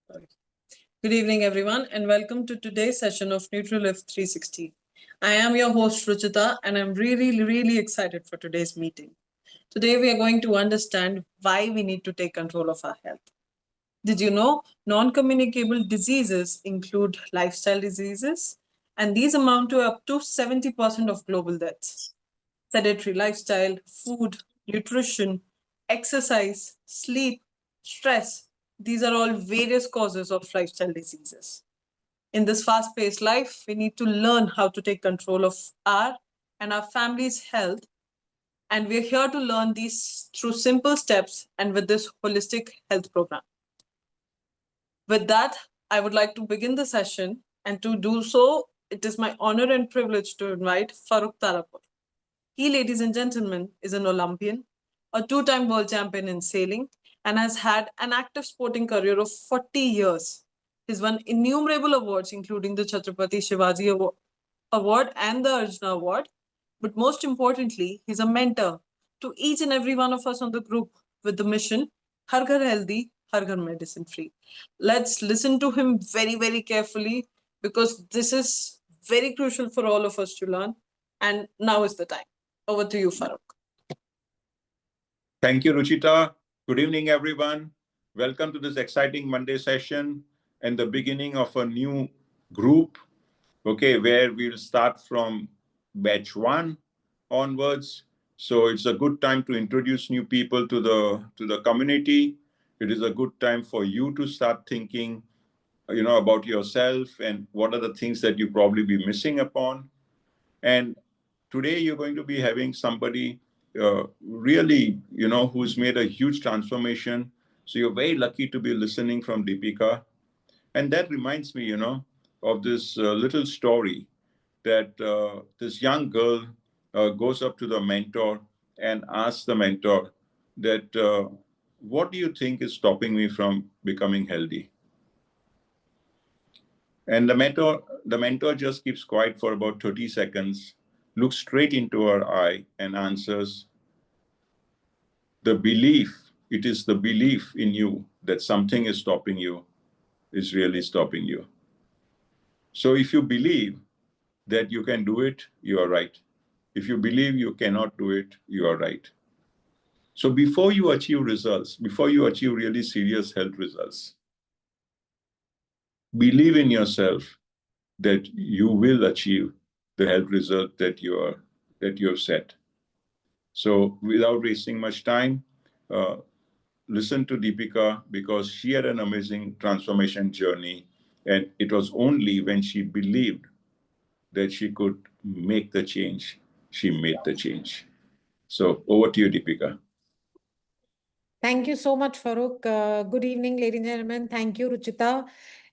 Good evening, everyone, and welcome to today's session of NutriLIV 360. I am your host, Ruchita, and I'm really excited for today's meeting. Today, we are going to understand why we need to take control of our health. Did you know non-communicable diseases include lifestyle diseases? And these amount to up to 70% of global deaths. Sedentary lifestyle, food, nutrition, exercise, sleep, stress, these are all various causes of lifestyle diseases. In this fast paced life, we need to learn how to take control of our and our family's health. And we're here to learn these through simple steps and with this holistic health program. With that, I would like to begin the session. And to do so, it is my honor and privilege to invite Farooq Tarapur. He, ladies and gentlemen, is an Olympian, a two-time world champion in sailing, and has had an active sporting career of 40 years. He's won innumerable awards, including the Chhatrapati Shivaji Award and the Arjuna Award. But most importantly, he's a mentor to each and every one of us on the group with the mission Har Ghar Healthy, Har Ghar Medicine Free. Let's listen to him very carefully because this is very crucial for all of us to learn. And now is the time. Over to you, Farooq. Thank you, Ruchita. Good evening, everyone. Welcome to this exciting Monday session and the beginning of a new group, okay, where we'll start from batch 1 onwards. So it's a good time to introduce new people to the community. It is a good time for you to start thinking, about yourself and what are the things that you probably be missing upon. And today you're going to be having somebody really, who's made a huge transformation. So you're very lucky to be listening from Deepika. And that reminds me, of this little story that this young girl goes up to the mentor and asks the mentor that, what do you think is stopping me from becoming healthy? And the mentor just keeps quiet for about 30 seconds, looks straight into her eye and answers, it is the belief in you that something is stopping you, is really stopping you. So if you believe that you can do it, you are right. If you believe you cannot do it, you are right. So before you achieve results, before you achieve really serious health results, believe in yourself that you will achieve the health result that you have set. So without wasting much time, listen to Deepika because she had an amazing transformation journey, and it was only when she believed that she could make the change, she made the change. So over to you, Deepika. Thank you so much, Farooq. Good evening, ladies and gentlemen. Thank you, Ruchita.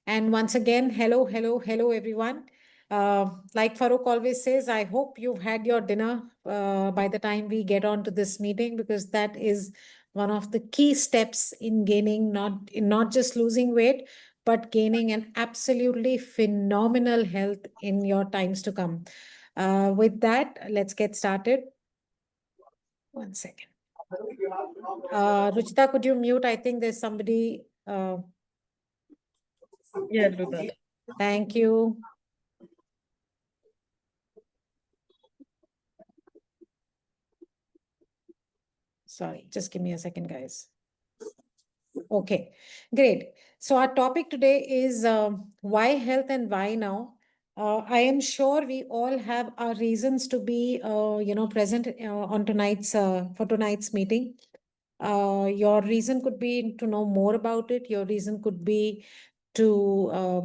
And once again, hello, everyone. Like Farooq always says, I hope you've had your dinner by the time we get on to this meeting, because that is one of the key steps in gaining, not just losing weight, but gaining an absolutely phenomenal health in your times to come. With that, let's get started. One second. Ruchita, could you mute? I think there's somebody. Yeah, do that. Thank you. Sorry, just give me a second, guys. Okay, great. So our topic today is why health and why now. I am sure we all have our reasons to be, present on for tonight's meeting. Your reason could be to know more about it. Your reason could be to,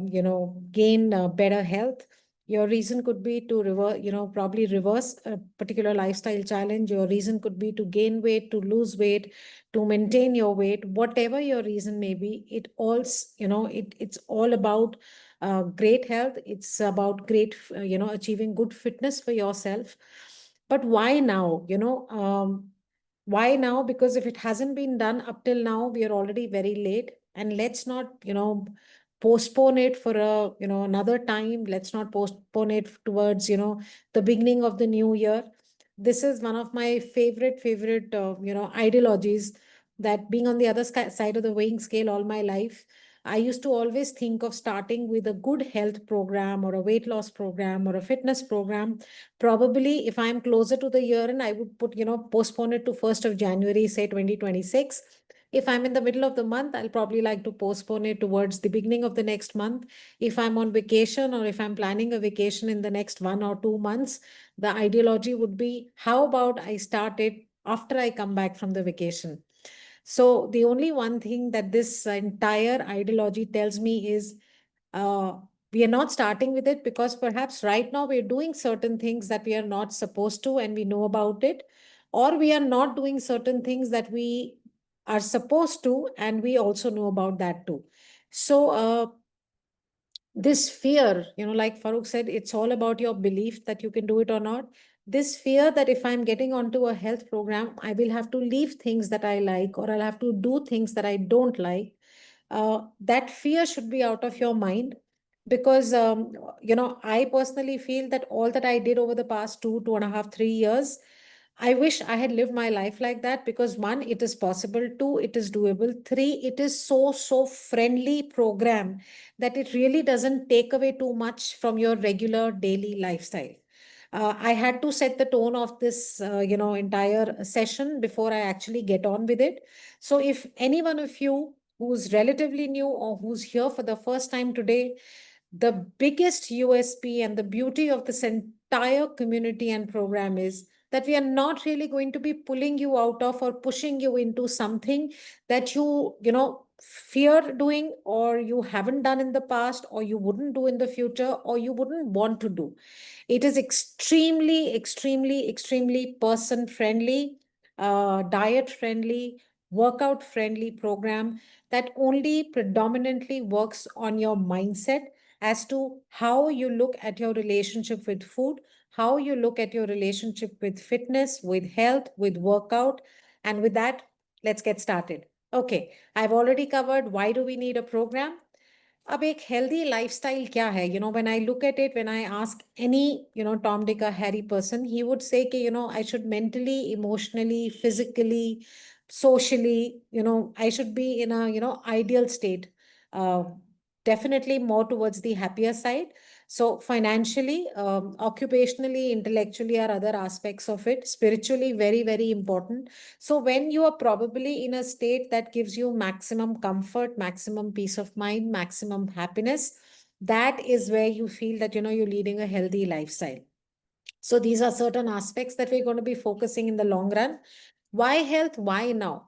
gain better health. Your reason could be to probably reverse a particular lifestyle challenge. Your reason could be to gain weight, to lose weight, to maintain your weight. Whatever your reason may be, it's all about great health. It's about achieving good fitness for yourself. But why now? Why now? Because if it hasn't been done up till now, we are already very late. And let's not, postpone it for another time. Let's not postpone it towards, the beginning of the new year. This is one of my favorite, ideologies, that being on the other side of the weighing scale all my life, I used to always think of starting with a good health program or a weight loss program or a fitness program. Probably if I'm closer to the year end, I would put, postpone it to 1st of January, say 2026. If I'm in the middle of the month, I'll probably like to postpone it towards the beginning of the next month. If I'm on vacation or if I'm planning a vacation in the next 1 or 2 months, the ideology would be, how about I start it after I come back from the vacation? So the only one thing that this entire ideology tells me is, uh, we are not starting with it because perhaps right now we're doing certain things that we are not supposed to and we know about it, or we are not doing certain things that we are supposed to and we also know about that too. So this fear, like Farooq said, it's all about your belief that you can do it or not. This fear that if I'm getting onto a health program, I will have to leave things that I like, or I'll have to do things that I don't like. That fear should be out of your mind, because I personally feel that all that I did over the past 2.5, 3 years, I wish I had lived my life like that, because one, it is possible. Two, it is doable. Three, it is so friendly program that it really doesn't take away too much from your regular daily lifestyle. I had to set the tone of this, entire session before I actually get on with it. So if any one of you who's relatively new or who's here for the first time today, the biggest USP and the beauty of this entire community and program is that we are not really going to be pulling you out of or pushing you into something that you fear doing, or you haven't done in the past, or you wouldn't do in the future, or you wouldn't want to do. It is extremely person friendly, diet friendly, workout friendly program that only predominantly works on your mindset as to how you look at your relationship with food, how you look at your relationship with fitness, with health, with workout. And with that, let's get started. Okay, I've already covered why do we need a program. अब एक healthy lifestyle क्या है? When I look at it, when I ask any, Tom, Dick, or Harry person, he would say कि, I should mentally, emotionally, physically, socially, I should be in a, ideal state. Uh, Definitely more towards the happier side. So financially, occupationally, intellectually are other aspects of it. Spiritually, very important. So when you are probably in a state that gives you maximum comfort, maximum peace of mind, maximum happiness, that is where you feel that, you're leading a healthy lifestyle. So these are certain aspects that we're going to be focusing in the long run. Why health? Why now?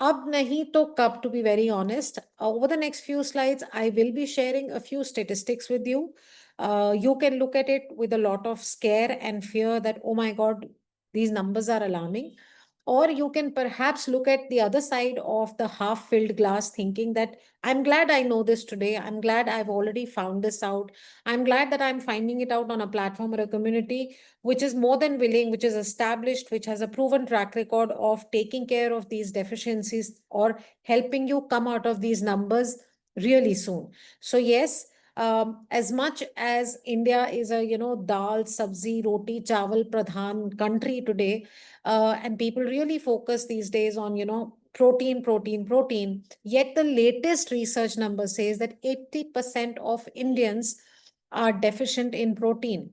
Ab nahi to kab, to be very honest. Over the next few slides, I will be sharing a few statistics with you. You can look at it with a lot of scare and fear that, oh my God, these numbers are alarming. Or you can perhaps look at the other side of the half-filled glass, thinking that I'm glad I know this today. I'm glad I've already found this out. I'm glad that I'm finding it out on a platform or a community which is more than willing, which is established, which has a proven track record of taking care of these deficiencies or helping you come out of these numbers really soon. So yes, as much as India is a dal, sabzi, roti, chawal pradhan country today, and people really focus these days on protein. Yet the latest research number says that 80% of Indians are deficient in protein.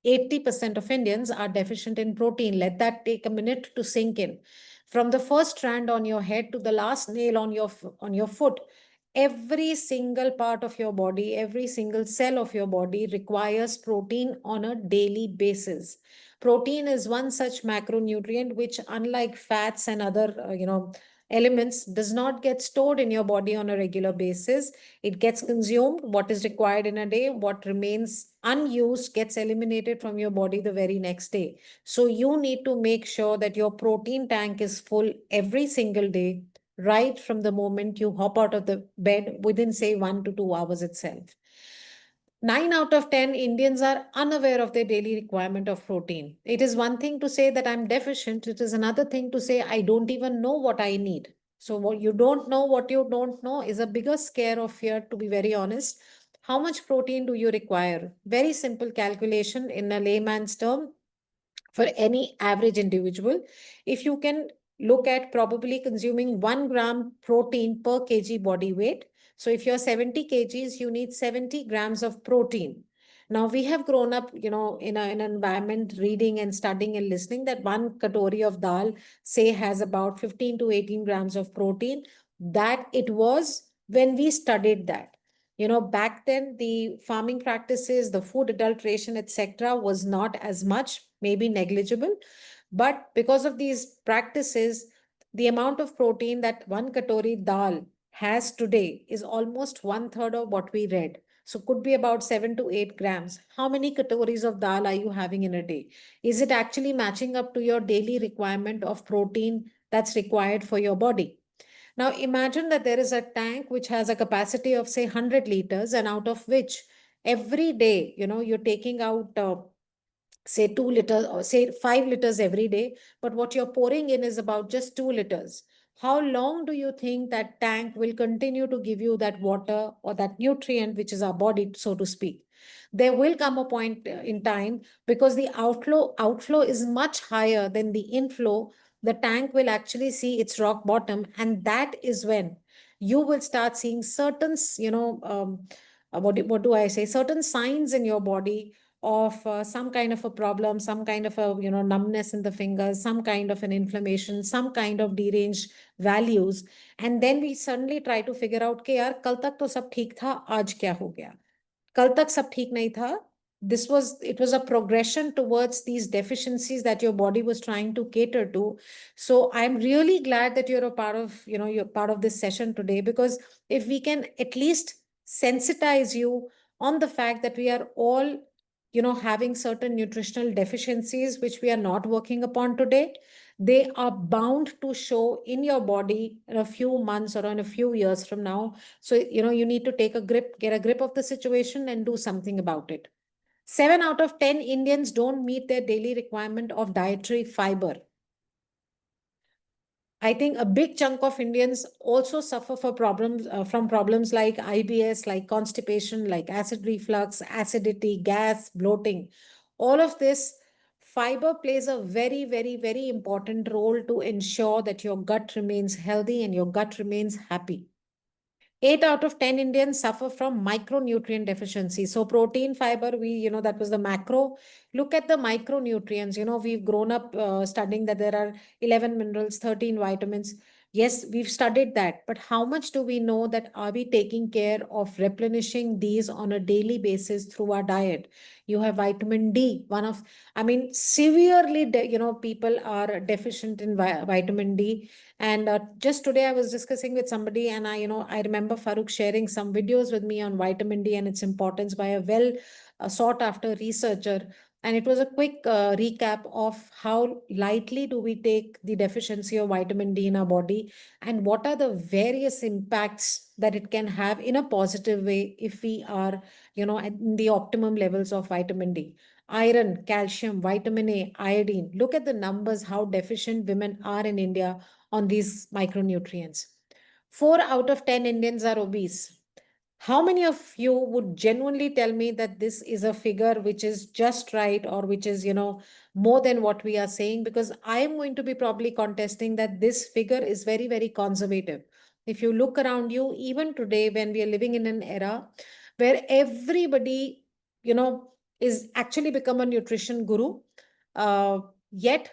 80% of Indians are deficient in protein. Let that take a minute to sink in. From the first strand on your head to the last nail on your foot, every single part of your body, every single cell of your body requires protein on a daily basis. Protein is one such macronutrient which, unlike fats and other elements, does not get stored in your body on a regular basis. It gets consumed, what is required in a day, what remains unused gets eliminated from your body the very next day. So you need to make sure that your protein tank is full every single day, right from the moment you hop out of the bed, within say 1 to 2 hours itself. 9 out of 10 Indians are unaware of their daily requirement of protein. It is one thing to say that I'm deficient. It is another thing to say I don't even know what I need. So what you don't know is a bigger scare of fear, to be very honest. How much protein do you require? Very simple calculation in a layman's term for any average individual. If you can look at probably consuming 1 gram protein per kg body weight. So if you're 70 kgs, you need 70 grams of protein. Now we have grown up, in an environment reading and studying and listening that one katori of dal, say, has about 15 to 18 grams of protein. That it was when we studied that. Back then, the farming practices, the food adulteration, etc., was not as much, maybe negligible. But because of these practices, the amount of protein that one katori dal has today is almost one third of what we read. So could be about 7 to 8 grams. How many katoris of dal are you having in a day? Is it actually matching up to your daily requirement of protein that's required for your body? Now imagine that there is a tank which has a capacity of say 100 liters, and out of which every day, you're taking out say 2 liters or say 5 liters every day, but what you're pouring in is about just 2 liters. How long do you think that tank will continue to give you that water or that nutrient, which is our body, so to speak? There will come a point in time, because the outflow is much higher than the inflow. The tank will actually see its rock bottom, and that is when you will start seeing certain what do I say, certain signs in your body of some kind of a problem, some kind of a numbness in the fingers, some kind of an inflammation, some kind of deranged values. And then we suddenly try to figure out कि यार कल तक तो सब ठीक था, आज क्या हो गया? कल तक सब ठीक नहीं था. It was a progression towards these deficiencies that your body was trying to cater to. So I'm really glad that you're part of this session today, because if we can at least sensitize you on the fact that we are all having certain nutritional deficiencies which we are not working upon today, they are bound to show in your body in a few months or in a few years from now. So, you need to get a grip of the situation and do something about it. 7 out of 10 Indians don't meet their daily requirement of dietary fiber. I think a big chunk of Indians also suffer from problems like IBS, like constipation, like acid reflux, acidity, gas, bloating. All of this, fiber plays a very, very, very important role to ensure that your gut remains healthy and your gut remains happy. 8 out of 10 Indians suffer from micronutrient deficiency. So protein, fiber, that was the macro. Look at the micronutrients. We've grown up studying that there are 11 minerals, 13 vitamins. Yes, we've studied that. But how much do we know that are we taking care of replenishing these on a daily basis through our diet? You have vitamin D, severely, people are deficient in vitamin D. And just today, I was discussing with somebody, and I remember Farooq sharing some videos with me on vitamin D and its importance by a well sought after researcher. And it was a quick recap of how lightly do we take the deficiency of vitamin D in our body, and what are the various impacts that it can have in a positive way if we are, at the optimum levels of vitamin D. Iron, calcium, vitamin A, iodine. Look at the numbers, how deficient women are in India on these micronutrients. 4 out of 10 Indians are obese. How many of you would genuinely tell me that this is a figure which is just right, or which is, more than what we are saying? Because I am going to be probably contesting that this figure is very, very conservative. If you look around you, even today, when we are living in an era where everybody, is actually become a nutrition guru, yet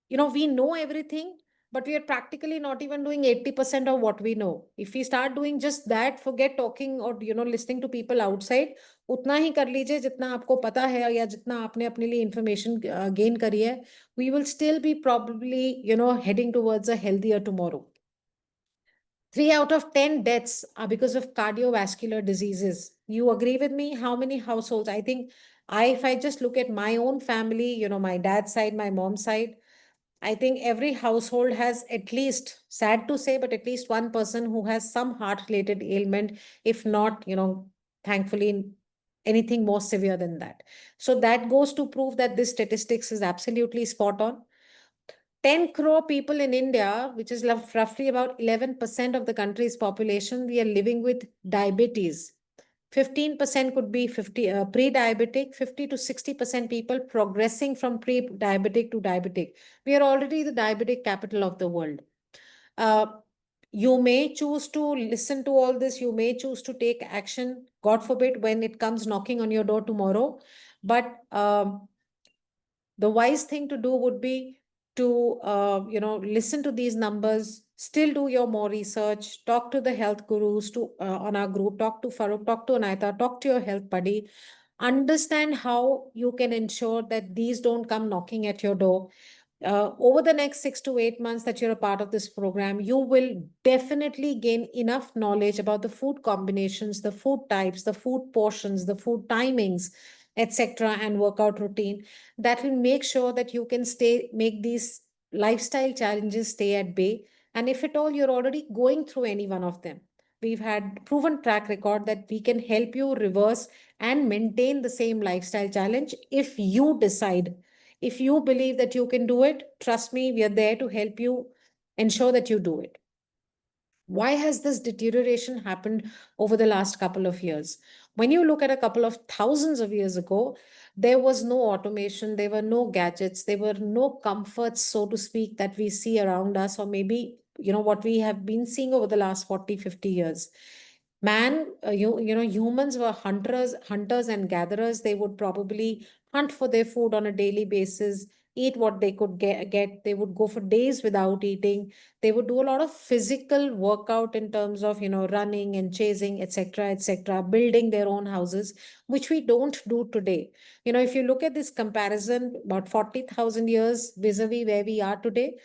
we know everything, but we are practically not even doing 80% of what we know. If we start doing just that, forget talking or listening to people outside, उतना ही कर लीजिए जितना आपको पता है या जितना आपने अपने लिए information gain करी है, we will still be probably heading towards a healthier tomorrow. 3 out of 10 deaths are because of cardiovascular diseases. You agree with me? How many households? I think if I just look at my own family, my dad's side, my mom's side, I think every household has at least, sad to say, but at least one person who has some heart related ailment, if not, thankfully, anything more severe than that. So that goes to prove that this statistics is absolutely spot on. 10 crore people in India, which is roughly about 11% of the country's population, we are living with diabetes. 15% could be 50 pre-diabetic, 50 to 60% people progressing from pre-diabetic to diabetic. We are already the diabetic capital of the world. Uh, you may choose to listen to all this. You may choose to take action, God forbid, when it comes knocking on your door tomorrow. But the wise thing to do would be to listen to these numbers, still do your more research, talk to the health gurus to on our group, talk to Farooq, talk to Anaita, talk to your health buddy, understand how you can ensure that these don't come knocking at your door. Over the next 6 to 8 months that you're a part of this program, you will definitely gain enough knowledge about the food combinations, the food types, the food portions, the food timings, etc., and workout routine that will make sure that you can make these lifestyle challenges stay at bay. And if at all you're already going through any one of them, we've had proven track record that we can help you reverse and maintain the same lifestyle challenge if you decide. If you believe that you can do it, trust me, we are there to help you ensure that you do it. Why has this deterioration happened over the last couple of years? When you look at a couple of thousands of years ago, there was no automation, there were no gadgets, there were no comforts, so to speak, that we see around us, or maybe, what we have been seeing over the last 40, 50 years. Humans were hunters and gatherers. They would probably hunt for their food on a daily basis, eat what they could get. They would go for days without eating. They would do a lot of physical workout in terms of, running and chasing, etc., building their own houses, which we don't do today. If you look at this comparison, about 40,000 years vis-a-vis where we are today,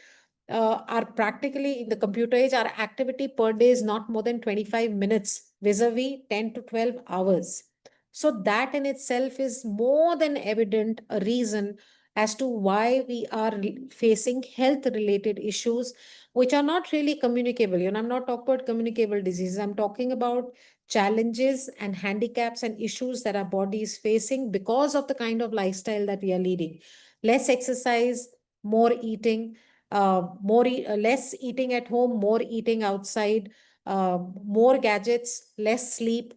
are practically in the computer age, our activity per day is not more than 25 minutes vis-a-vis 10 to 12 hours. So that in itself is more than evident a reason as to why we are facing health related issues which are not really communicable. I'm not talking about communicable diseases. I'm talking about challenges and handicaps and issues that our body is facing because of the kind of lifestyle that we are leading. Less exercise, more eating, less eating at home, more eating outside, more gadgets, less sleep,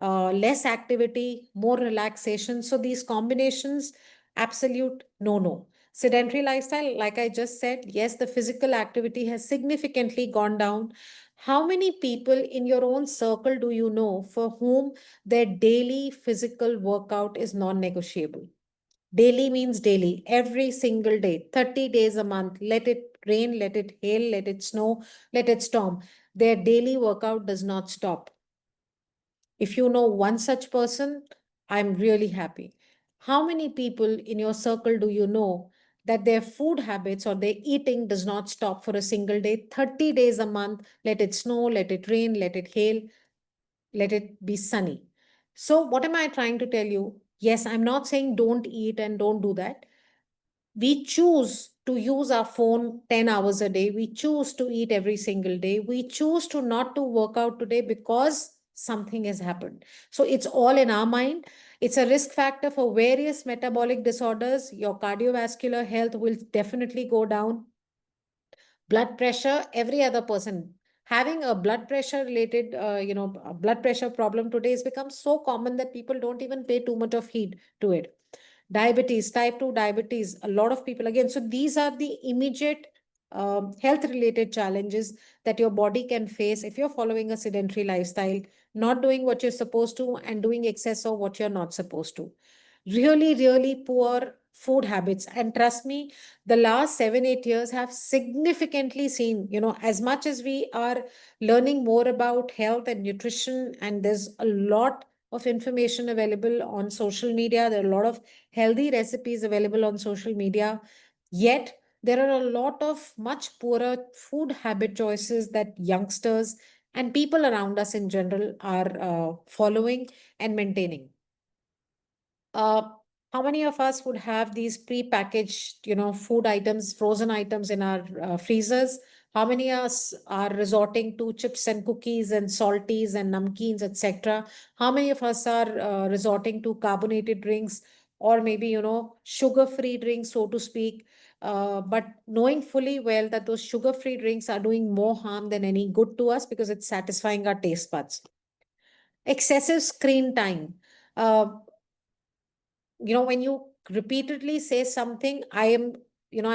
less activity, more relaxation. So these combinations, absolute no. Sedentary lifestyle, like I just said, yes, the physical activity has significantly gone down. How many people in your own circle do you know for whom their daily physical workout is non-negotiable? Daily means daily, every single day, 30 days a month. Let it rain, let it hail, let it snow, let it storm. Their daily workout does not stop. If you know one such person, I'm really happy. How many people in your circle do you know that their food habits or their eating does not stop for a single day, 30 days a month? Let it snow, let it rain, let it hail, let it be sunny. So, what am I trying to tell you? Yes, I'm not saying don't eat and don't do that. We choose to use our phone 10 hours a day. We choose to eat every single day. We choose to not to work out today because something has happened. So it's all in our mind. It's a risk factor for various metabolic disorders. Your cardiovascular health will definitely go down. Blood pressure, every other person having a blood pressure related, a blood pressure problem today has become so common that people don't even pay too much of heed to it. Diabetes, type 2 diabetes, a lot of people again. So these are the immediate health related challenges that your body can face if you're following a sedentary lifestyle, not doing what you're supposed to and doing excess of what you're not supposed to. Really, really poor food habits. And trust me, the last 7, 8 years have significantly seen, as much as we are learning more about health and nutrition, and there's a lot of information available on social media. There are a lot of healthy recipes available on social media. Yet, there are a lot of much poorer food habit choices that youngsters and people around us in general are following and maintaining. Uh, how many of us would have these pre-packaged, food items, frozen items in our freezers? How many of us are resorting to chips and cookies and salties and namkeens, etc.? How many of us are resorting to carbonated drinks or maybe, sugar-free drinks, so to speak? But knowing fully well that those sugar-free drinks are doing more harm than any good to us because it's satisfying our taste buds. excessive screen time. Uh, when you repeatedly say something, I'll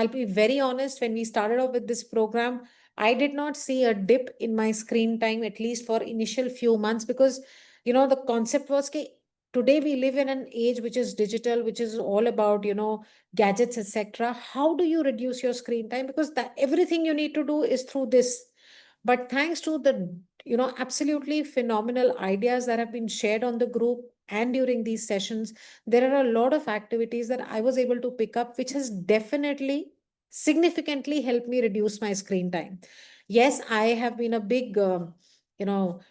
be very honest, when we started off with this program, I did not see a dip in my screen time, at least for initial few months, because the concept was that today we live in an age which is digital, which is all about gadgets, etc. How do you reduce your screen time? Because that everything you need to do is through this. But thanks to the absolutely phenomenal ideas that have been shared on the group and during these sessions, there are a lot of activities that I was able to pick up, which has definitely significantly helped me reduce my screen time. Yes, I have been a big, you know,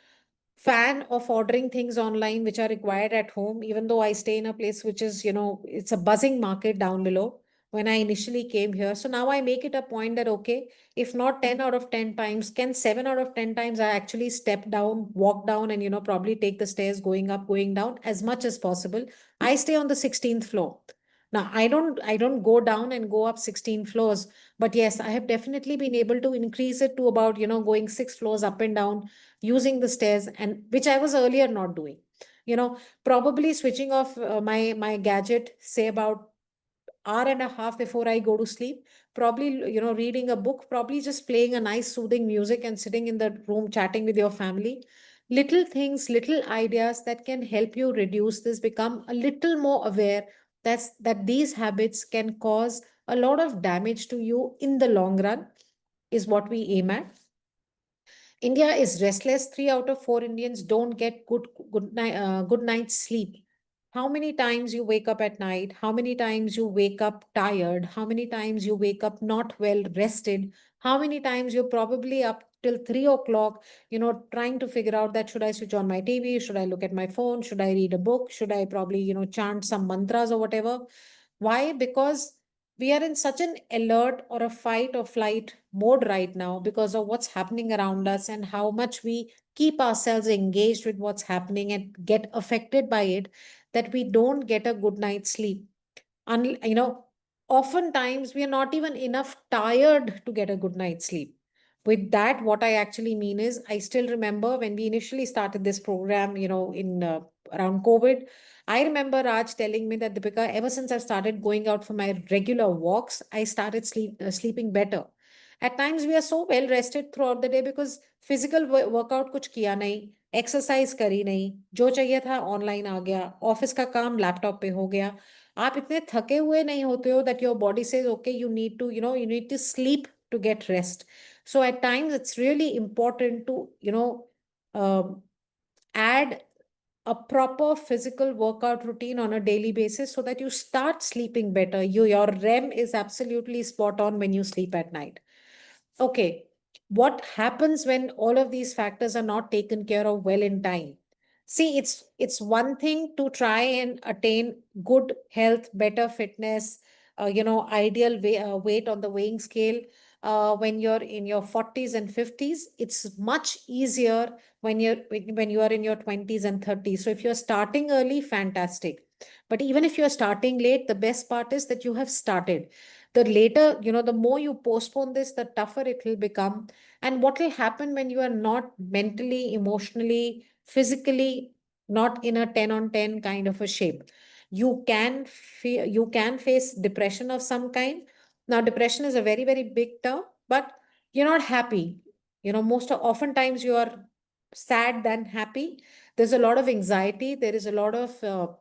fan of ordering things online which are required at home, even though I stay in a place which is, it's a buzzing market down below when I initially came here. So now I make it a point that, okay, if not 10 out of 10 times, can 7 out of 10 times I actually step down, walk down, and, probably take the stairs going up, going down as much as possible. I stay on the 16th floor. Now, I don't go down and go up 16 floors, but yes, I have definitely been able to increase it to about, going 6 floors up and down using the stairs, and which I was earlier not doing. Probably switching off my gadget, say about hour and a half before I go to sleep, probably, reading a book, probably just playing a nice soothing music and sitting in the room chatting with your family. Little things, little ideas that can help you reduce this, become a little more aware that these habits can cause a lot of damage to you in the long run, is what we aim at. India is restless. 3 out of 4 Indians don't get good night's sleep. How many times you wake up at night? How many times you wake up tired? How many times you wake up not well rested? How many times you're probably up till 3 o'clock, trying to figure out that should I switch on my TV? Should I look at my phone? Should I read a book? Should I probably, chant some mantras or whatever? Why? Because we are in such an alert or a fight or flight mode right now because of what's happening around us and how much we keep ourselves engaged with what's happening and get affected by it, that we don't get a good night's sleep. Oftentimes we are not even enough tired to get a good night's sleep. With that, what I actually mean is, I still remember when we initially started this program, in around COVID. I remember Raj telling me that, Deepika, ever since I've started going out for my regular walks, I started sleeping better. At times we are so well rested throughout the day because physical workout कुछ किया नहीं, exercise करी नहीं, जो चाहिए था online आ गया, office का काम लैपटॉप पे हो गया, आप इतने थके हुए नहीं होते हो that your body says, okay, you need to sleep to get rest. So at times it's really important to, um, add a proper physical workout routine on a daily basis so that you start sleeping better. Your REM is absolutely spot on when you sleep at night. Okay, what happens when all of these factors are not taken care of well in time? See, it's one thing to try and attain good health, better fitness, ideal weight on the weighing scale. When you're in your 40s and 50s, it's much easier when you are in your 20s and 30s. So if you're starting early, fantastic. But even if you're starting late, the best part is that you have started. The later, the more you postpone this, the tougher it will become. And what will happen when you are not mentally, emotionally, physically not in a 10 on 10 kind of a shape? You can face depression of some kind. Now, depression is a very, very big term, but you're not happy. Oftentimes you are sad than happy. There's a lot of anxiety. There is a lot of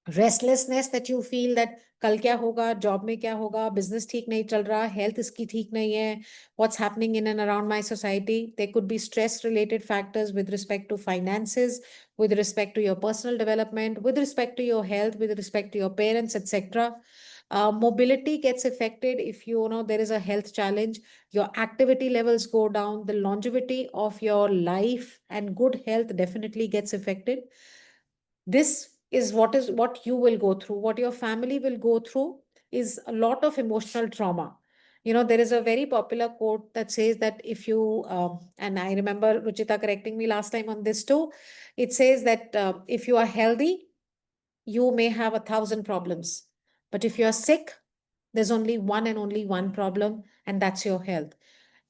restlessness that you feel that कल क्या होगा, job में क्या होगा, business ठीक नहीं चल रहा, हेल्थ इसकी ठीक नहीं है, what's happening in and around my society. There could be stress related factors with respect to finances, with respect to your personal development, with respect to your health, with respect to your parents, etc. Mobility gets affected if there is a health challenge. Your activity levels go down. The longevity of your life and good health definitely gets affected. This is what you will go through, what your family will go through, is a lot of emotional trauma. There is a very popular quote that says that if you and I remember Ruchita correcting me last time on this too. It says that if you are healthy, you may have 1,000 problems, but if you are sick, there's only one and only one problem, and that's your health.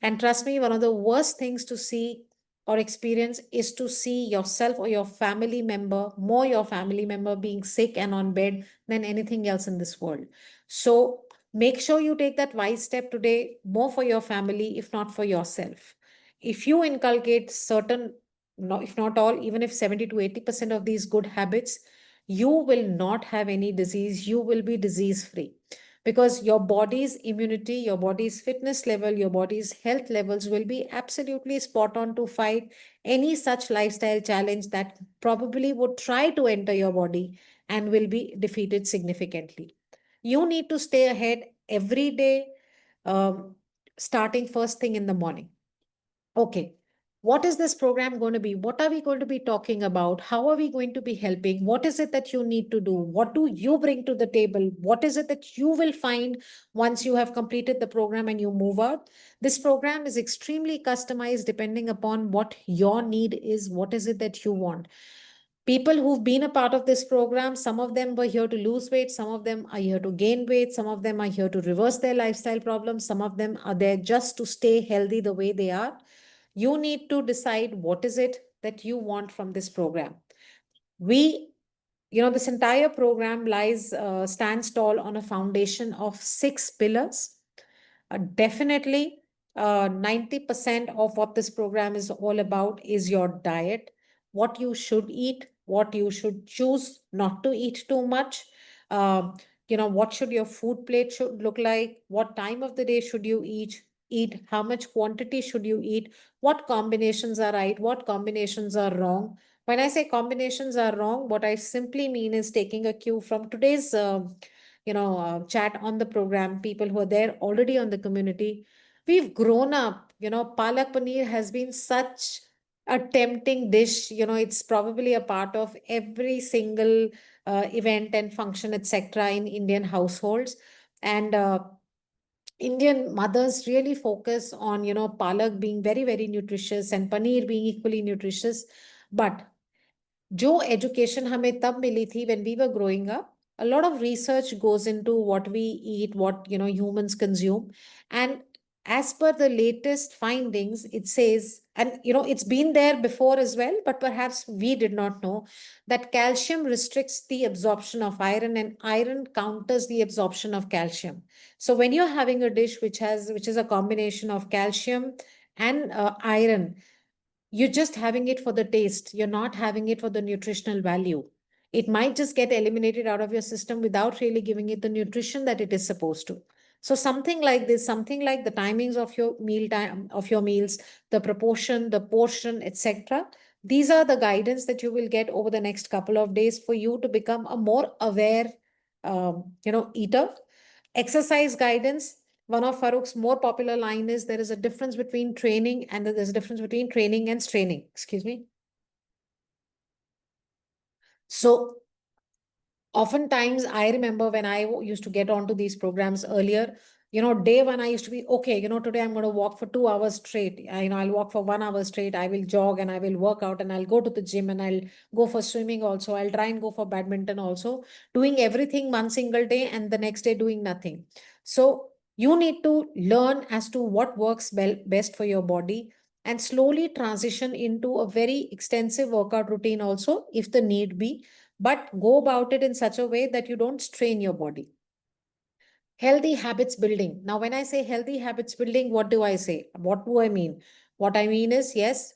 And trust me, one of the worst things to see or experience is to see yourself or your family member, more your family member being sick and on bed than anything else in this world. So make sure you take that wise step today, more for your family, if not for yourself. If you inculcate certain, no, if not all, even if 70 to 80% of these good habits, you will not have any disease. You will be disease free because your body's immunity, your body's fitness level, your body's health levels will be absolutely spot on to fight any such lifestyle challenge that probably would try to enter your body and will be defeated significantly. You need to stay ahead every day, um, starting first thing in the morning. Okay, what is this program going to be? What are we going to be talking about? How are we going to be helping? What is it that you need to do? What do you bring to the table? What is it that you will find once you have completed the program and you move out? This program is extremely customized depending upon what your need is. What is it that you want? People who've been a part of this program, some of them were here to lose weight, some of them are here to gain weight, some of them are here to reverse their lifestyle problems, some of them are there just to stay healthy the way they are. You need to decide what is it that you want from this program. We, this entire program stands tall on a foundation of 6 pillars. Definitely, 90% of what this program is all about is your diet, what you should eat, what you should choose not to eat too much. Uh, what should your food plate should look like? What time of the day should you eat? How much quantity should you eat? What combinations are right? What combinations are wrong? When I say combinations are wrong, what I simply mean is taking a cue from today's chat on the program, people who are there already on the community. We've grown up, palak paneer has been such a tempting dish. It's probably a part of every single event and function, etc., in Indian households. And Indian mothers really focus on, palak being very, very nutritious and paneer being equally nutritious. But जो education हमें तब मिली थी when we were growing up, a lot of research goes into what we eat, what humans consume, and as per the latest findings, it says, and it's been there before as well, but perhaps we did not know that calcium restricts the absorption of iron, and iron counters the absorption of calcium. So when you're having a dish which is a combination of calcium and iron, you're just having it for the taste. You're not having it for the nutritional value. It might just get eliminated out of your system without really giving it the nutrition that it is supposed to. So something like this, something like the timings of your meal time of your meals, the proportion, the portion, etc. These are the guidance that you will get over the next couple of days for you to become a more aware, eater. Exercise guidance. One of Farooq's more popular line is there is a difference between training and there's a difference between training and straining. Excuse me. So oftentimes I remember when I used to get onto these programs earlier, day one I used to be, okay, today I'm going to walk for 2 hours straight. I'll walk for 1 hour straight. I will jog and I will work out and I'll go to the gym and I'll go for swimming also. I'll try and go for badminton also, doing everything one single day and the next day doing nothing. So you need to learn as to what works best for your body and slowly transition into a very extensive workout routine also if the need be, but go about it in such a way that you don't strain your body. Healthy habits building. Now, when I say healthy habits building, what do I say? What do I mean? What I mean is, yes,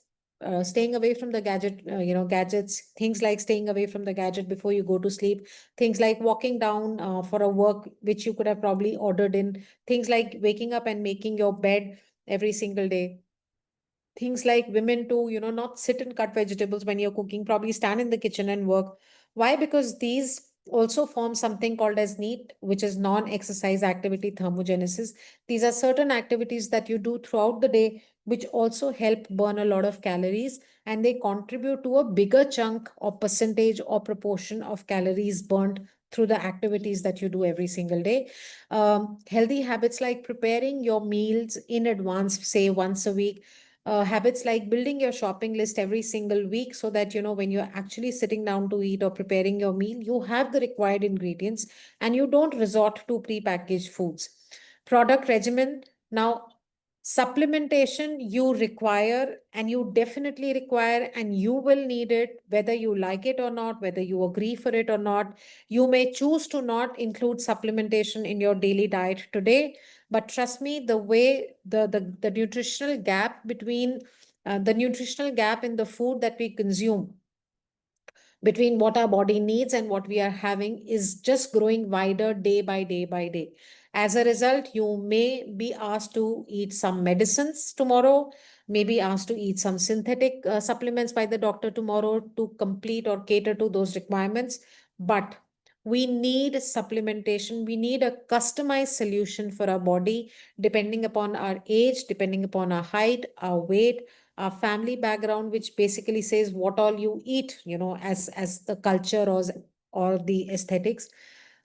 staying away from the gadgets, things like staying away from the gadget before you go to sleep, things like walking down for a work, which you could have probably ordered in, things like waking up and making your bed every single day, things like women to not sit and cut vegetables when you're cooking, probably stand in the kitchen and work. Why? Because these also form something called as NEAT, which is non-exercise activity thermogenesis. These are certain activities that you do throughout the day which also help burn a lot of calories, and they contribute to a bigger chunk or percentage or proportion of calories burnt through the activities that you do every single day. Healthy habits like preparing your meals in advance, say once a week. Habits like building your shopping list every single week so that when you're actually sitting down to eat or preparing your meal, you have the required ingredients and you don't resort to prepackaged foods. Product regimen. Now, Supplementation you require, and you definitely require, and you will need it, whether you like it or not, whether you agree for it or not. You may choose to not include supplementation in your daily diet today, but trust me, the way the nutritional gap between the nutritional gap in the food that we consume between what our body needs and what we are having is just growing wider day by day by day. As a result, you may be asked to eat some medicines tomorrow, may be asked to eat some synthetic supplements by the doctor tomorrow to complete or cater to those requirements. But we need supplementation. We need a customized solution for our body, depending upon our age, depending upon our height, our weight, a family background, which basically says what all you eat, as the culture or the aesthetics.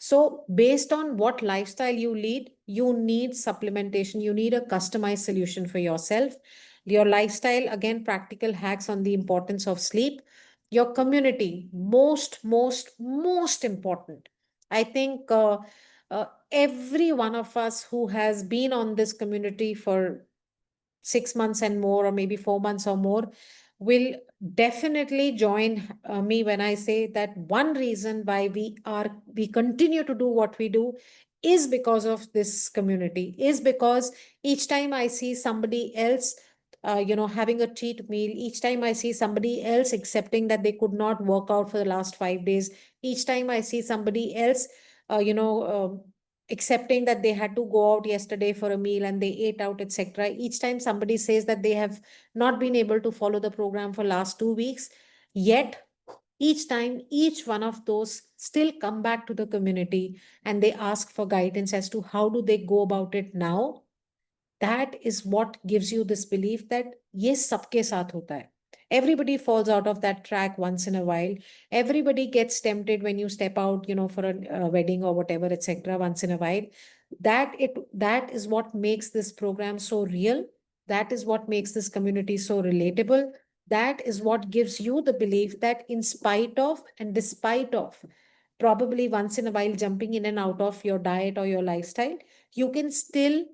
So based on what lifestyle you lead, you need supplementation, you need a customized solution for yourself, your lifestyle. Again, practical hacks on the importance of sleep. Your community, most important. I think every one of us who has been on this community for 6 months and more, or maybe 4 months or more, will definitely join me when I say that one reason why we continue to do what we do is because of this community, is because each time I see somebody else having a cheat meal, each time I see somebody else accepting that they could not work out for the last 5 days, each time I see somebody else uh, you know accepting that they had to go out yesterday for a meal and they ate out, etc. Each time somebody says that they have not been able to follow the program for last 2 weeks, yet each time each one of those still come back to the community and they ask for guidance as to how do they go about it now. That is what gives you this belief that yes, sabke saath hota hai. Everybody falls out of that track once in a while. Everybody gets tempted when you step out, for a wedding or whatever, etc. Once in a while. That is what makes this program so real. That is what makes this community so relatable. That is what gives you the belief that in spite of and despite of probably once in a while jumping in and out of your diet or your lifestyle, you can still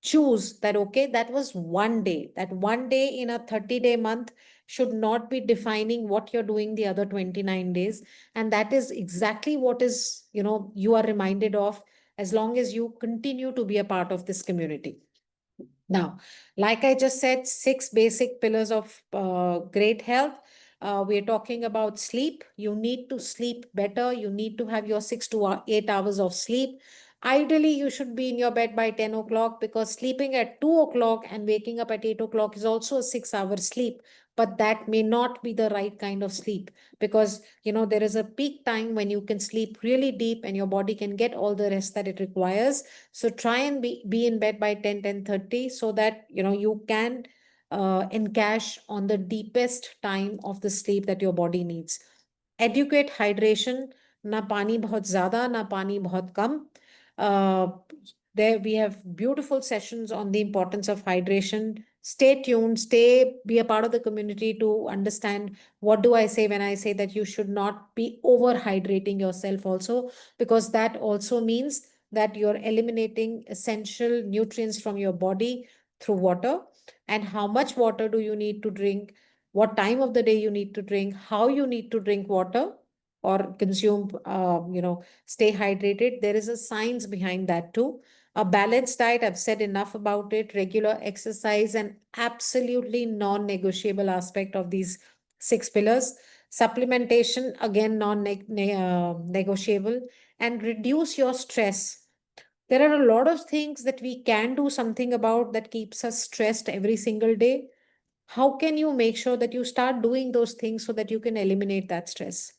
choose that, okay, that was one day. That one day in a 30-day month should not be defining what you're doing the other 29 days. And that is exactly what is, you are reminded of as long as you continue to be a part of this community. Now, like I just said, 6 basic pillars of great health. We're talking about sleep. You need to sleep better. You need to have your 6 to 8 hours of sleep. Ideally, you should be in your bed by 10 o'clock, because sleeping at 2 o'clock and waking up at 8 o'clock is also a 6 hour sleep. But that may not be the right kind of sleep, because there is a peak time when you can sleep really deep and your body can get all the rest that it requires. So try and be in bed by 10, 10:30, so that you can encash on the deepest time of the sleep that your body needs. Adequate hydration, na pani bahut zyada, na pani bahut kam. Uh, there we have beautiful sessions on the importance of hydration. Stay tuned, be a part of the community to understand what do I say when I say that you should not be overhydrating yourself also, because that also means that you're eliminating essential nutrients from your body through water. And how much water do you need to drink, what time of the day you need to drink, how you need to drink water or consume, stay hydrated. There is a science behind that too. A balanced diet, I've said enough about it. Regular exercise, an absolutely non-negotiable aspect of these 6 pillars. Supplementation, again, non-negotiable. And reduce your stress. There are a lot of things that we can do something about that keeps us stressed every single day. How can you make sure that you start doing those things so that you can eliminate that stress?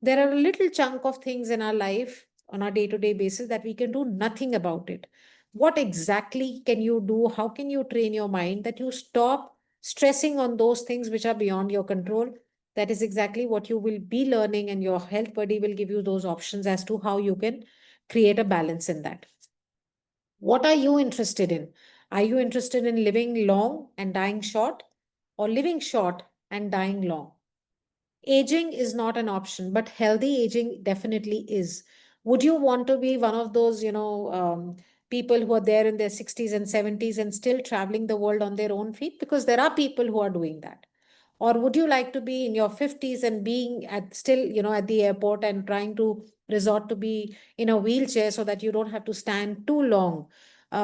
There are a little chunk of things in our life on a day-to-day basis that we can do nothing about it. What exactly can you do? How can you train your mind that you stop stressing on those things which are beyond your control? That is exactly what you will be learning, and your health buddy will give you those options as to how you can create a balance in that. What are you interested in? Are you interested in living long and dying short, or living short and dying long? Aging is not an option, but healthy aging definitely is. Would you want to be one of those, people who are there in their 60s and 70s and still traveling the world on their own feet? Because there are people who are doing that. Or would you like to be in your 50s and being at still, at the airport and trying to resort to be in a wheelchair so that you don't have to stand too long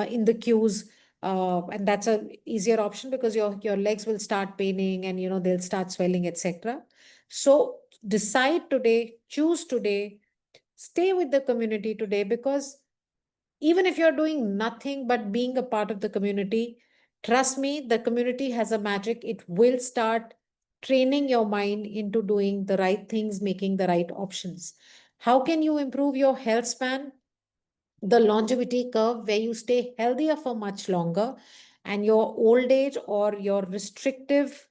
in the queues? And that's a easier option because your legs will start paining and they'll start swelling, etc. So decide today, choose today, stay with the community today, because even if you're doing nothing but being a part of the community, trust me, the community has a magic. It will start training your mind into doing the right things, making the right options. How can you improve your health span? The longevity curve, where you stay healthier for much longer, and your old age or your restrictive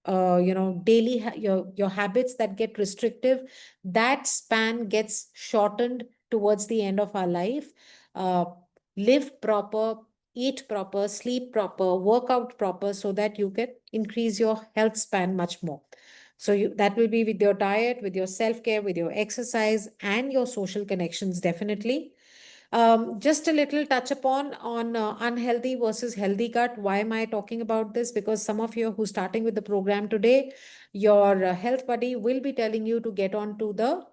daily your habits that get restrictive, that span gets shortened towards the end of our life. uh, Live proper, eat proper, sleep proper, work out proper, so that you can increase your health span much more. So that will be with your diet, with your self care, with your exercise, and your social connections, definitely. Just a little touch upon on unhealthy versus healthy gut. Why am I talking about this? Because some of you who starting with the program today, your health buddy will be telling you to get on to the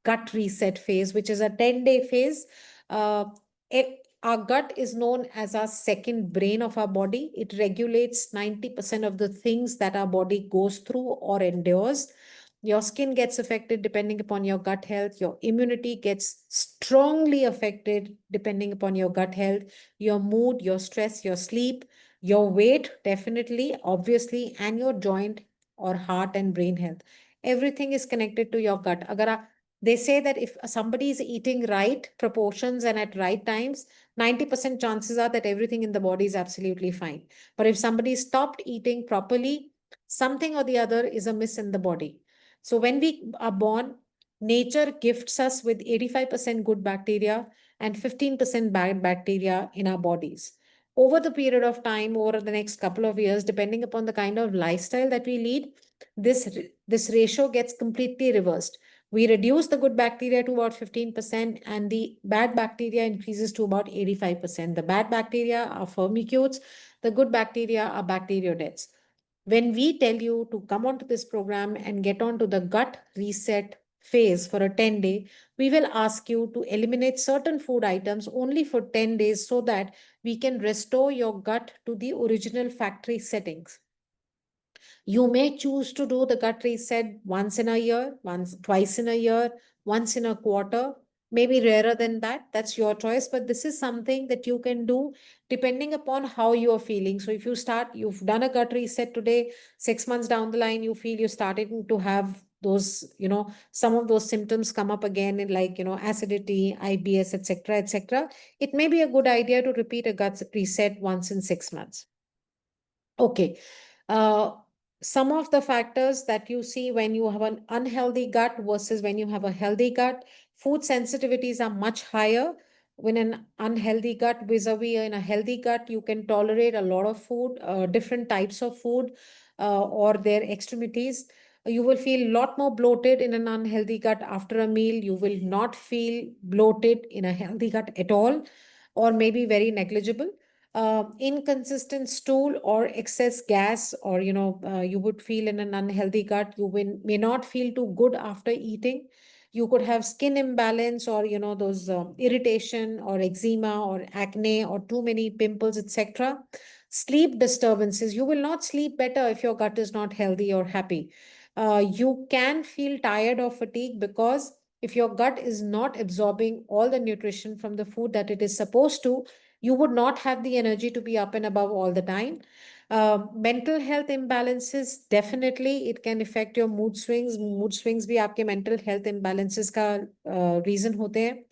gut reset phase, which is a 10-day phase. Our gut is known as our second brain of our body. It regulates 90% of the things that our body goes through or endures. Your skin gets affected depending upon your gut health. Your immunity gets strongly affected depending upon your gut health. Your mood, your stress, your sleep, your weight, definitely, obviously, and your joint or heart and brain health. Everything is connected to your gut. They say that if somebody is eating right proportions and at right times, 90% chances are that everything in the body is absolutely fine. But if somebody stopped eating properly, something or the other is amiss in the body. So when we are born, nature gifts us with 85% good bacteria and 15% bad bacteria in our bodies. Over the period of time, over the next couple of years, depending upon the kind of lifestyle that we lead, this ratio gets completely reversed. We reduce the good bacteria to about 15% and the bad bacteria increases to about 85%. The bad bacteria are firmicutes, the good bacteria are bacterioidetes. When we tell you to come onto this program and get onto the gut reset phase for a 10-day, we will ask you to eliminate certain food items only for 10 days so that we can restore your gut to the original factory settings. You may choose to do the gut reset once in a year, twice in a year, once in a quarter, maybe rarer than that. That's your choice. But this is something that you can do depending upon how you are feeling. So if you've done a gut reset today, 6 months down the line, you feel you're starting to have those, some of those symptoms come up again in like, acidity, IBS, etc., etc. It may be a good idea to repeat a gut reset once in 6 months. Okay. Uh, some of the factors that you see when you have an unhealthy gut versus when you have a healthy gut, food sensitivities are much higher. When an unhealthy gut vis-a-vis in a healthy gut, you can tolerate a lot of food, different types of food, or their extremities. You will feel a lot more bloated in an unhealthy gut after a meal. You will not feel bloated in a healthy gut at all, or maybe very negligible. Inconsistent stool or excess gas, or you would feel in an unhealthy gut. May not feel too good after eating. You could have skin imbalance, or those irritation or eczema or acne or too many pimples, etc. Sleep disturbances. You will not sleep better if your gut is not healthy or happy. You can feel tired or fatigued because if your gut is not absorbing all the nutrition from the food that it is supposed to, you would not have the energy to be up and above all the time. Mental health imbalances, definitely it can affect your mood swings भी आपके mental health imbalances का reason होते हैं.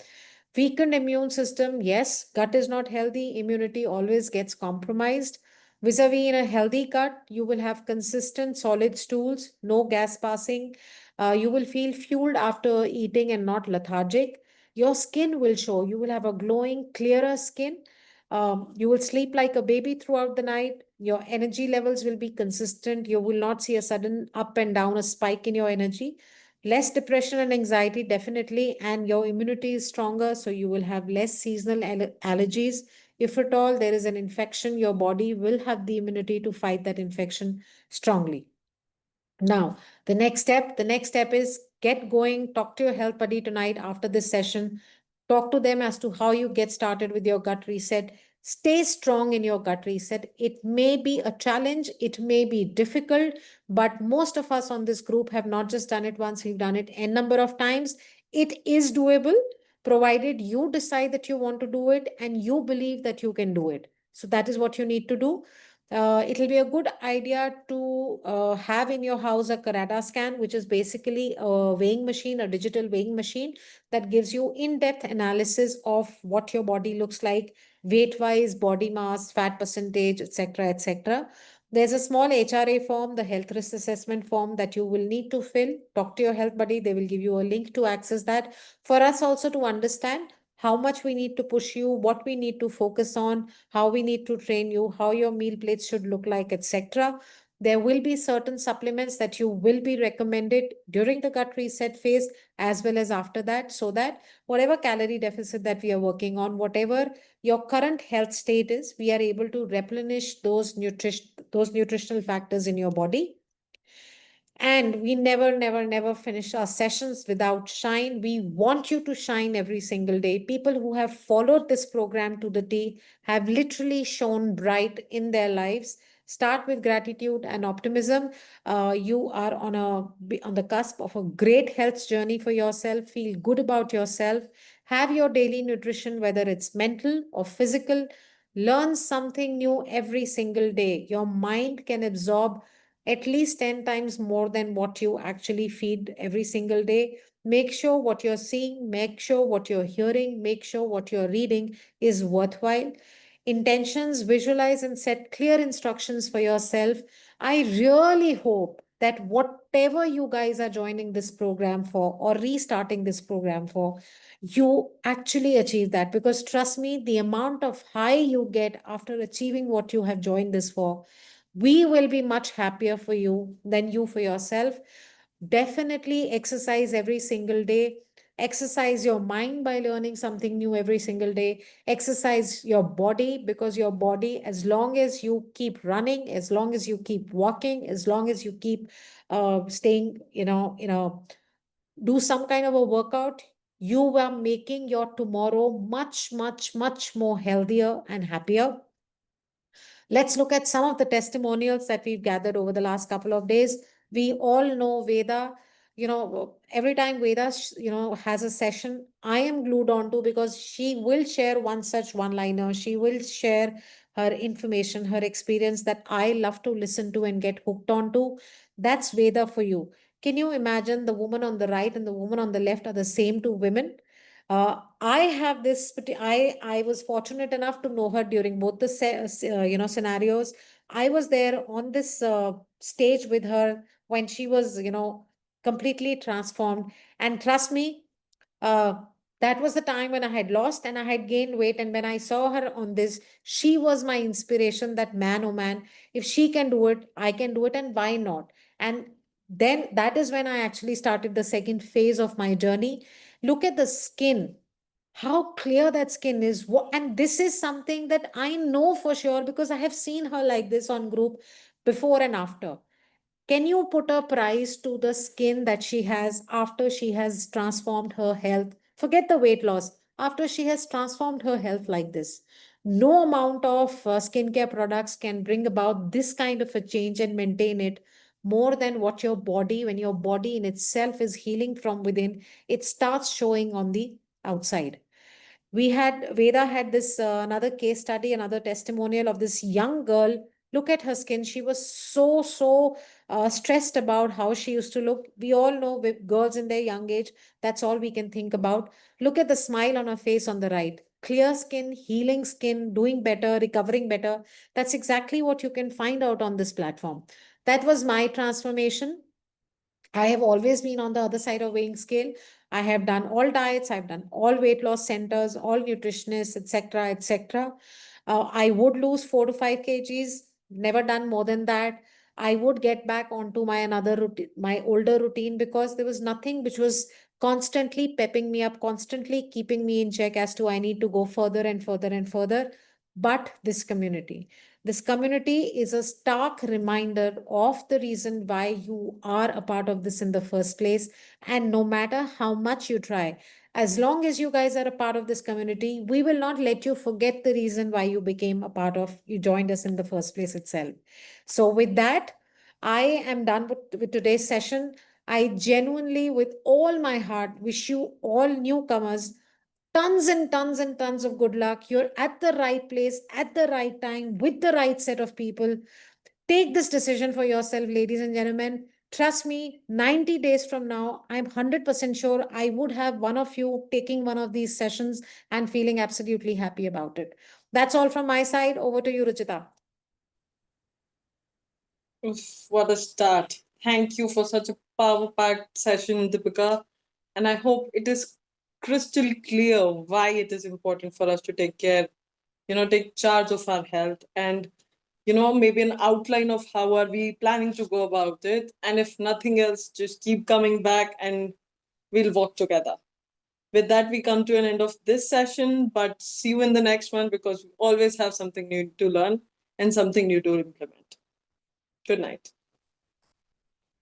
Weakened immune system, yes, gut is not healthy, immunity always gets compromised. Vis-a-vis in a healthy gut, you will have consistent solid stools, no gas passing. You will feel fueled after eating and not lethargic. Your skin will show, you will have a glowing, clearer skin. You will sleep like a baby throughout the night. Your energy levels will be consistent. You will not see a sudden up and down, a spike in your energy. Less depression and anxiety, definitely, and your immunity is stronger, so you will have less seasonal allergies. If at all there is an infection, your body will have the immunity to fight that infection strongly. Now, the next step is get going, talk to your health buddy tonight after this session. Talk to them as to how you get started with your gut reset. Stay strong in your gut reset. It may be a challenge, it may be difficult, but most of us on this group have not just done it once, we've done it a number of times. It is doable, provided you decide that you want to do it and you believe that you can do it. So that is what you need to do. It'll be a good idea to have in your house a Karata scan, which is basically a weighing machine, a digital weighing machine that gives you in-depth analysis of what your body looks like, weight-wise, body mass, fat percentage, etc., etc. There's a small HRA form, the health risk assessment form, that you will need to fill. Talk to your health buddy. They will give you a link to access that. For us also to understand how much we need to push you, what we need to focus on, how we need to train you, how your meal plates should look like, etc. There will be certain supplements that you will be recommended during the gut reset phase as well as after that, so that whatever calorie deficit that we are working on, whatever your current health state is, we are able to replenish those nutritional factors in your body. And we never finish our sessions without shine. We want you to shine every single day. People who have followed this program to the T have literally shone bright in their lives. Start with gratitude and optimism. You are on the cusp of a great health journey for yourself. Feel good about yourself. Have your daily nutrition, whether it's mental or physical. Learn something new every single day. Your mind can absorb at least 10 times more than what you actually feed every single day. Make sure what you're seeing, make sure what you're hearing, make sure what you're reading is worthwhile. Intentions, visualize and set clear instructions for yourself. I really hope that whatever you guys are joining this program for or restarting this program for, you actually achieve that, because trust me, the amount of high you get after achieving what you have joined this for, we will be much happier for you than you for yourself. Definitely exercise every single day. Exercise your mind by learning something new every single day. Exercise your body, because your body, as long as you keep running, as long as you keep walking, as long as you keep staying, do some kind of a workout, you are making your tomorrow much more healthier and happier. Let's look at some of the testimonials that we've gathered over the last couple of days. We all know Veda. Every time Veda, has a session, I am glued on to, because she will share one such one-liner. She will share her information, her experience that I love to listen to and get hooked onto. That's Veda for you. Can you imagine the woman on the right and the woman on the left are the same two women? I have this, I was fortunate enough to know her during both the scenarios. I was there on this stage with her when she was, completely transformed. And trust me, uh, that was the time when I had lost and I had gained weight. And when I saw her on this, she was my inspiration. That man, oh man, if she can do it, I can do it, and why not? And then that is when I actually started the second phase of my journey. Look at the skin, how clear that skin is. And this is something that I know for sure, because I have seen her like this on group before and after. Can you put a price to the skin that she has after she has transformed her health? Forget the weight loss. After she has transformed her health like this, no amount of skincare products can bring about this kind of a change and maintain it more than what your body, when your body in itself is healing from within, it starts showing on the outside. We had Veda had this another case study, another testimonial of this young girl. Look at her skin. She was so stressed about how she used to look. We all know with girls in their young age, that's all we can think about. Look at the smile on her face on the right. Clear skin, healing skin, doing better, recovering better. That's exactly what you can find out on this platform. That was my transformation. I have always been on the other side of weighing scale. I have done all diets, I've done all weight loss centers, all nutritionists, etc., etc. I would lose 4 to 5 kgs, never done more than that. I would get back onto my another routine, my older routine, because there was nothing which was constantly pepping me up, constantly keeping me in check as to I need to go further and further and further. But this community. This community is a stark reminder of the reason why you are a part of this in the first place. And no matter how much you try, as long as you guys are a part of this community, we will not let you forget the reason why you became a part of, you joined us in the first place itself. So, with that, I am done with today's session. I genuinely, with all my heart, wish you all newcomers tons and tons and tons of good luck. You're at the right place at the right time with the right set of people. Take this decision for yourself, ladies and gentlemen. Trust me, 90 days from now, I'm 100% sure I would have one of you taking one of these sessions and feeling absolutely happy about it. That's all from my side. Over to you, Ruchita. Oof, what a start. Thank you for such a power packed session, Deepika. And I hope it is crystal clear why it is important for us to take care, take charge of our health, and, maybe an outline of how are we planning to go about it. And if nothing else, just keep coming back and we'll work together. With that, we come to an end of this session, but see you in the next one because we always have something new to learn and something new to implement. Good night.